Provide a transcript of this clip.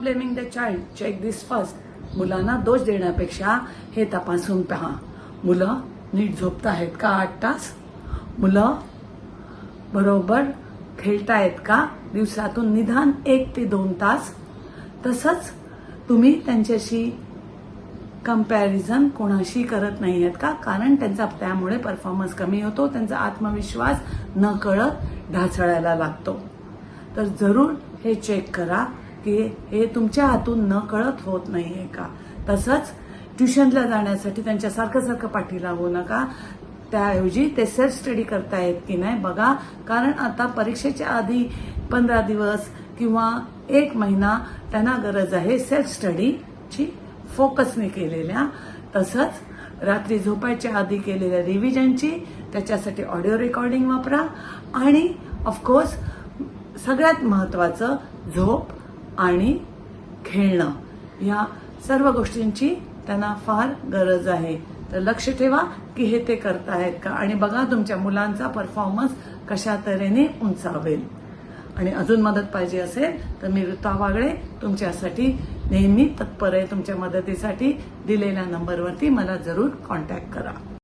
Blaming the child, check this first. मुलांना दोष देण्यापेक्षा हे तपासून पहा. मुलं नीट झोपताहेत का 8 तास? मुलं बरोबर खेळतायत का दिवसातून निदान 1 ते 2 तास? तसंच तुम्ही त्यांच्याशी कंपॅरिझन कोणाशी करत नाही आहेत का? कारण त्यांचा त्यामुळे परफॉर्मन्स कमी होतो, त्यांचा आत्मविश्वास नकळत ढासळायला लागतो. तर जरूर हे चेक करा की हे तुमच्या हातून नकळत होत नाहीये का. तसंच ट्युशनला जाण्यासाठी त्यांच्या सारखं पाठी लागू नका. त्याऐवजी ते सेल्फ स्टडी करतायत की नाही बघा. कारण आता परीक्षेच्या आधी 15 दिवस किंवा 1 महिना त्यांना गरज आहे सेल्फ स्टडीची, फोकसने केलेल्या. तसंच रात्री झोपायच्या आधी केलेल्या रिव्हिजनची, त्याच्यासाठी ऑडिओ रेकॉर्डिंग वापरा. आणि ऑफकोर्स सगळ्यात महत्त्वाचं झोप आणि खेळणं, या सर्व गोष्टींची त्यांना फार गरज आहे. तर लक्ष ठेवा की हे ते करतायत का, आणि बघा तुमच्या मुलांचा परफॉर्मन्स कशा तऱ्हेने उंचावेल. आणि अजून मदत पाहिजे असेल तर मी ऋता वागळे तुमच्यासाठी नेहमी तत्पर आहे. तुमच्या मदतीसाठी दिलेल्या नंबरवरती मला जरूर कॉन्टॅक्ट करा.